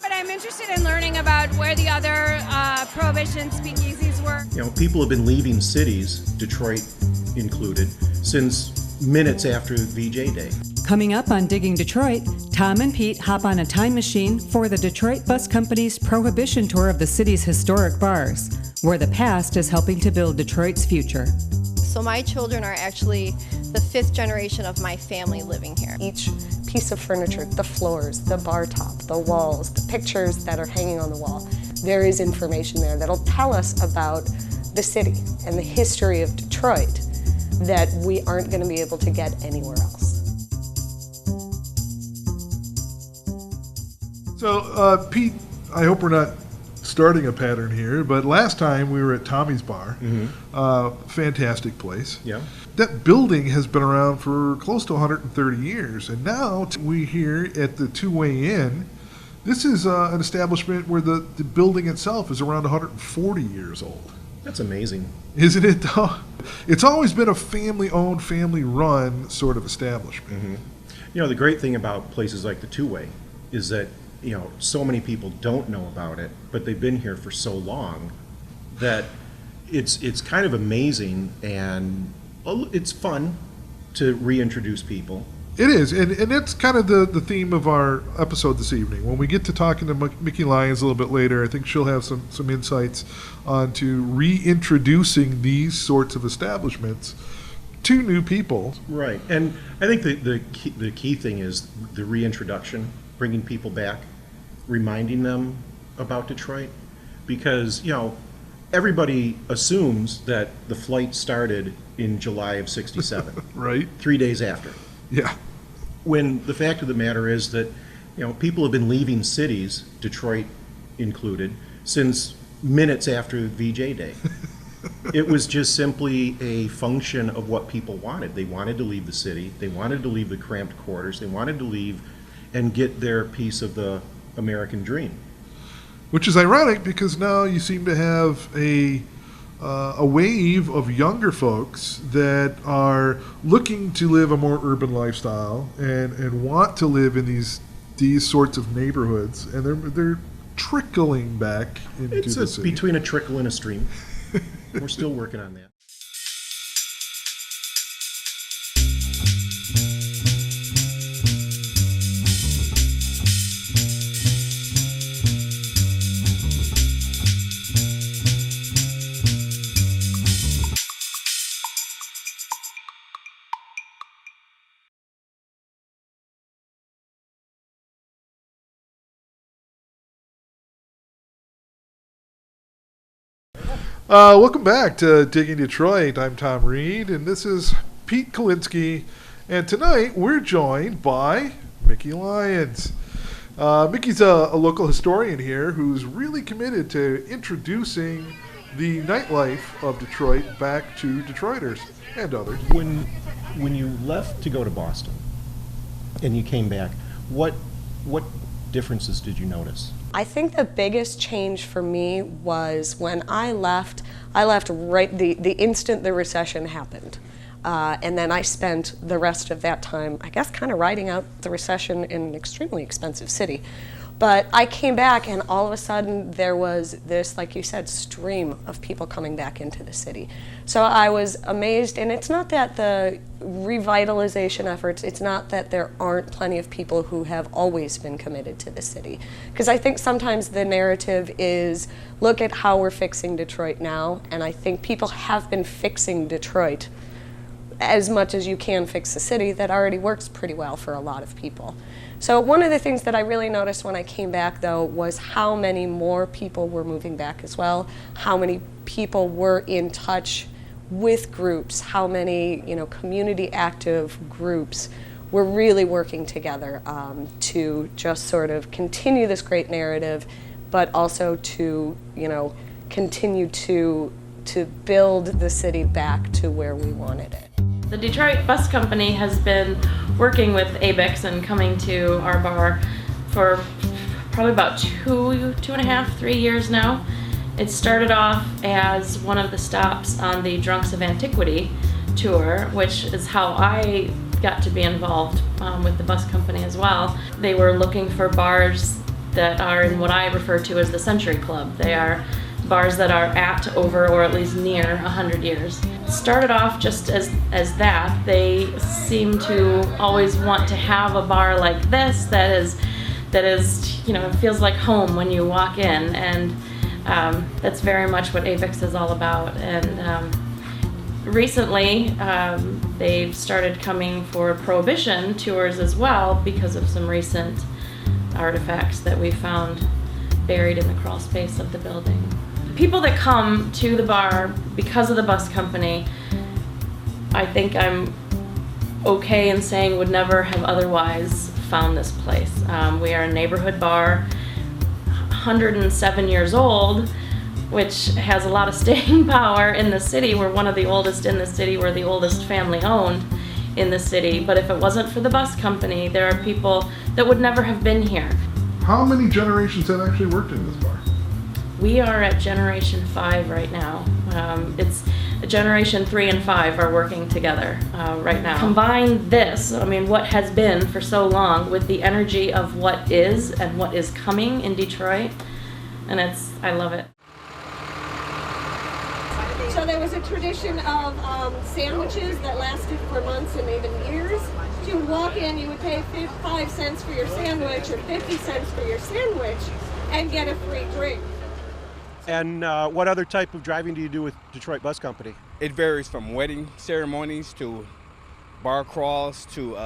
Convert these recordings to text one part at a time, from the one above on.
But I'm interested in learning about where the other Prohibition speakeasies were. You know, people have been leaving cities, Detroit included, since minutes after VJ Day. Coming up on Digging Detroit, Tom and Pete hop on a time machine for the Detroit Bus Company's Prohibition tour of the city's historic bars, where the past is helping to build Detroit's future. So my children are actually the 5th generation of my family living here. Each piece of furniture, the floors, the bar top, the walls, the pictures that are hanging on the wall, there is information there that'll tell us about the city and the history of Detroit that we aren't going to be able to get anywhere else. So, Pete, I hope we're not starting a pattern here, but last time we were at Tommy's Bar. Fantastic place. Yeah. That building has been around for close to 130 years, and now we here at the Two-Way Inn. This is an establishment where the building itself is around 140 years old. That's amazing. Isn't it, though? It's always been a family-owned, family-run sort of establishment. You know, the great thing about places like the Two-Way is that, you know, so many people don't know about it, but they've been here for so long that it's kind of amazing, and it's fun to reintroduce people. It is, and that's kind of the theme of our episode this evening. When we get to talking to Mickey Lyons a little bit later, I think she'll have some insights onto reintroducing these sorts of establishments to new people. Right, and I think the key thing is the reintroduction, bringing people back, reminding them about Detroit, because, you know, everybody assumes that the flight started in July of '67. Right. 3 days after. Yeah. When the fact of the matter is that, you know, people have been leaving cities, Detroit included, since minutes after VJ Day. It was just simply a function of what people wanted. They wanted to leave the city. They wanted to leave the cramped quarters. They wanted to leave and get their piece of the American dream. Which is ironic because now you seem to have a wave of younger folks that are looking to live a more urban lifestyle and want to live in these sorts of neighborhoods, and they're trickling back into the city. Between a trickle and a stream. We're still working on that. Welcome back to Digging Detroit. I'm Tom Reed, and this is Pete Kalinski. And tonight we're joined by Mickey Lyons. Mickey's a local historian here who's really committed to introducing the nightlife of Detroit back to Detroiters and others. When you left to go to Boston and you came back, what differences did you notice? I think the biggest change for me was when I left right the instant the recession happened. And then I spent the rest of that time, I guess, kind of riding out the recession in an extremely expensive city. But I came back, and all of a sudden there was this, like you said, stream of people coming back into the city. So I was amazed, and it's not that the revitalization efforts, it's not that there aren't plenty of people who have always been committed to the city. Because I think sometimes the narrative is, look at how we're fixing Detroit now, and I think people have been fixing Detroit as much as you can fix a city that already works pretty well for a lot of people. So one of the things that I really noticed when I came back, though, was how many more people were moving back as well, how many people were in touch with groups, how many, community active groups were really working together to just sort of continue this great narrative, but also to, continue to build the city back to where we wanted it. The Detroit Bus Company has been working with ABEX and coming to our bar for probably about 2.5, 3 years now. It started off as one of the stops on the Drunks of Antiquity tour, which is how I got to be involved with the bus company as well. They were looking for bars that are in what I refer to as the Century Club. They are bars that are at, over, or at least near 100 years. Started off just as that. They seem to always want to have a bar like this that is, feels like home when you walk in, and that's very much what ABIX is all about. And recently, they've started coming for Prohibition tours as well because of some recent artifacts that we found buried in the crawl space of the building. People that come to the bar because of the bus company, I think I'm okay in saying would never have otherwise found this place. We are a neighborhood bar, 107 years old, which has a lot of staying power in the city. We're one of the oldest in the city. We're the oldest family owned in the city. But if it wasn't for the bus company, there are people that would never have been here. How many generations have actually worked in this bar? We are at generation 5 right now. It's generation 3 and 5 are working together right now. Combine this, what has been for so long, with the energy of what is and what is coming in Detroit, and I love it. So there was a tradition of sandwiches that lasted for months and even years. You would walk in, you would pay 5 cents for your sandwich or 50 cents for your sandwich and get a free drink. And what other type of driving do you do with Detroit Bus Company? It varies from wedding ceremonies to bar crawls to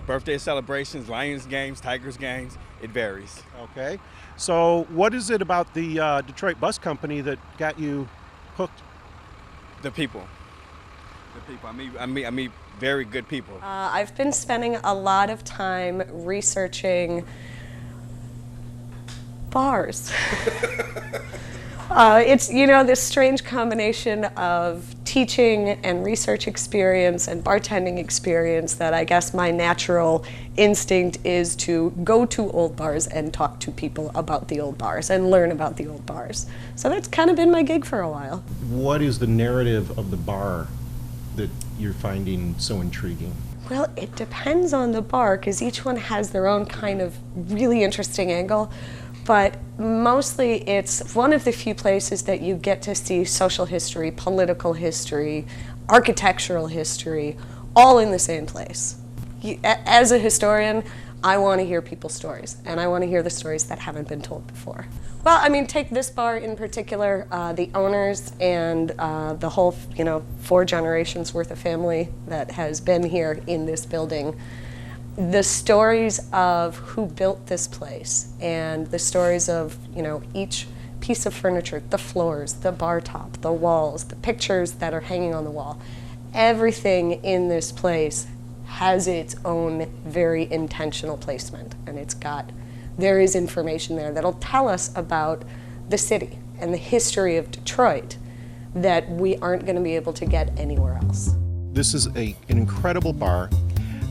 birthday celebrations, Lions games, Tigers games. It varies. Okay. So what is it about the Detroit Bus Company that got you hooked? The people. I meet very good people. I've been spending a lot of time researching bars. It's, this strange combination of teaching and research experience and bartending experience that I guess my natural instinct is to go to old bars and talk to people about the old bars and learn about the old bars. So that's kind of been my gig for a while. What is the narrative of the bar that you're finding so intriguing? Well, it depends on the bar because each one has their own kind of really interesting angle. But mostly it's one of the few places that you get to see social history, political history, architectural history, all in the same place. As a historian, I want to hear people's stories, and I want to hear the stories that haven't been told before. Well, take this bar in particular, the owners and the whole, 4 generations worth of family that has been here in this building. The stories of who built this place and the stories of, each piece of furniture, the floors, the bar top, the walls, the pictures that are hanging on the wall, everything in this place has its own very intentional placement, and there is information there that'll tell us about the city and the history of Detroit that we aren't going to be able to get anywhere else. This is an incredible bar.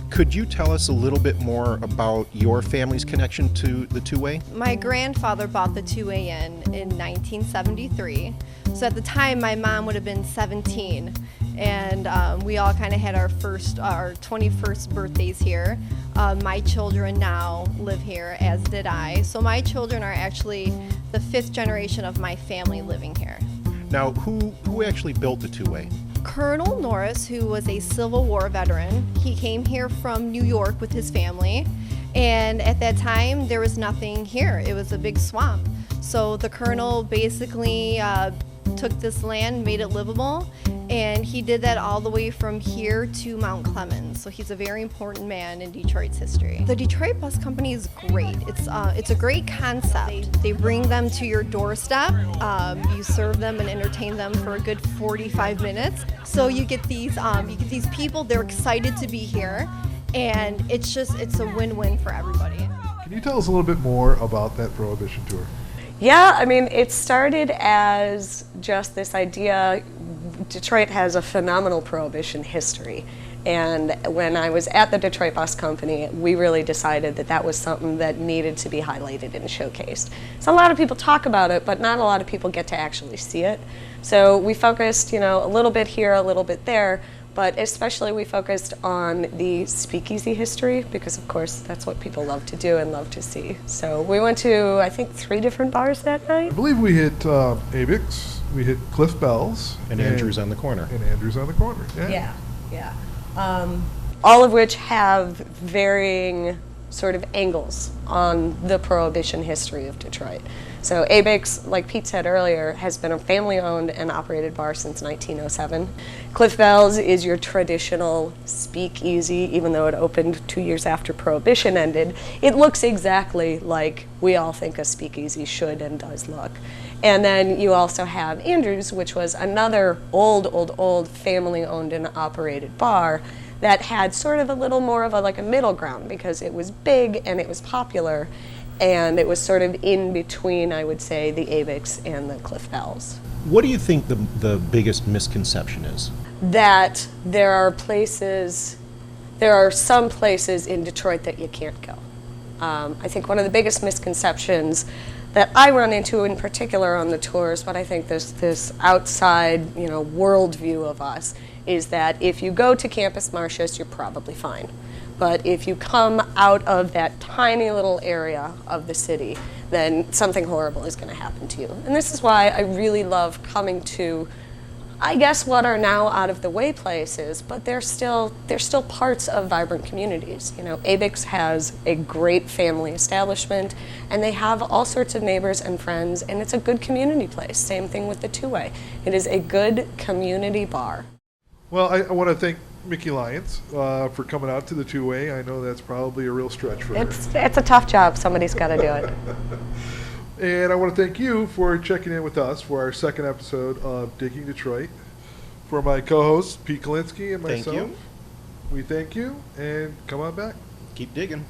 Could you tell us a little bit more about your family's connection to the Two-Way? My grandfather bought the Two-Way in 1973. So at the time, my mom would have been 17. And we all kind of had our 21st birthdays here. My children now live here, as did I. So my children are actually the 5th generation of my family living here. Now, who actually built the Two-Way? Colonel Norris, who was a Civil War veteran. He came here from New York with his family, and at that time there was nothing here. It was a big swamp. So the Colonel basically took this land, made it livable, and he did that all the way from here to Mount Clemens. So he's a very important man in Detroit's history. The Detroit Bus Company is great. It's a great concept. They bring them to your doorstep. You serve them and entertain them for a good 45 minutes. So you get these people. They're excited to be here, and it's a win-win for everybody. Can you tell us a little bit more about that Prohibition tour? Yeah, it started as just this idea. Detroit has a phenomenal Prohibition history. And when I was at the Detroit Bus Company, we really decided that was something that needed to be highlighted and showcased. So a lot of people talk about it, but not a lot of people get to actually see it. So we focused, a little bit here, a little bit there, but especially we focused on the speakeasy history because, of course, that's what people love to do and love to see. So we went to, I think, 3 different bars that night. I believe we hit Abix, we hit Cliff Bell's. And Andrews on the corner. And Andrews on the corner, Yeah. All of which have varying sort of angles on the Prohibition history of Detroit. So Abix, like Pete said earlier, has been a family-owned and operated bar since 1907. Cliff Bell's is your traditional speakeasy, even though it opened 2 years after Prohibition ended. It looks exactly like we all think a speakeasy should and does look. And then you also have Andrews, which was another old family-owned and operated bar that had sort of a little more of a middle ground because it was big and it was popular, and it was sort of in between, I would say, the Abix and the Cliff Bell's. What do you think the biggest misconception is? That there are some places in Detroit that you can't go. I think one of the biggest misconceptions that I run into in particular on the tours, but I think this outside, world view of us, is that if you go to Campus Martius, you're probably fine. But if you come out of that tiny little area of the city, then something horrible is going to happen to you. And this is why I really love coming to, I guess, what are now out of the way places, but they're still parts of vibrant communities. Abix has a great family establishment, and they have all sorts of neighbors and friends, and it's a good community place. Same thing with the Two-Way. It is a good community bar. Well, I want to thank Mickey Lyons for coming out to the Two-Way. I know that's probably a real stretch for her. It's a tough job. Somebody's got to do it. And I want to thank you for checking in with us for our second episode of Digging Detroit. For my co-hosts, Pete Kalinski and myself, Thank you. We thank you, and come on back. Keep digging.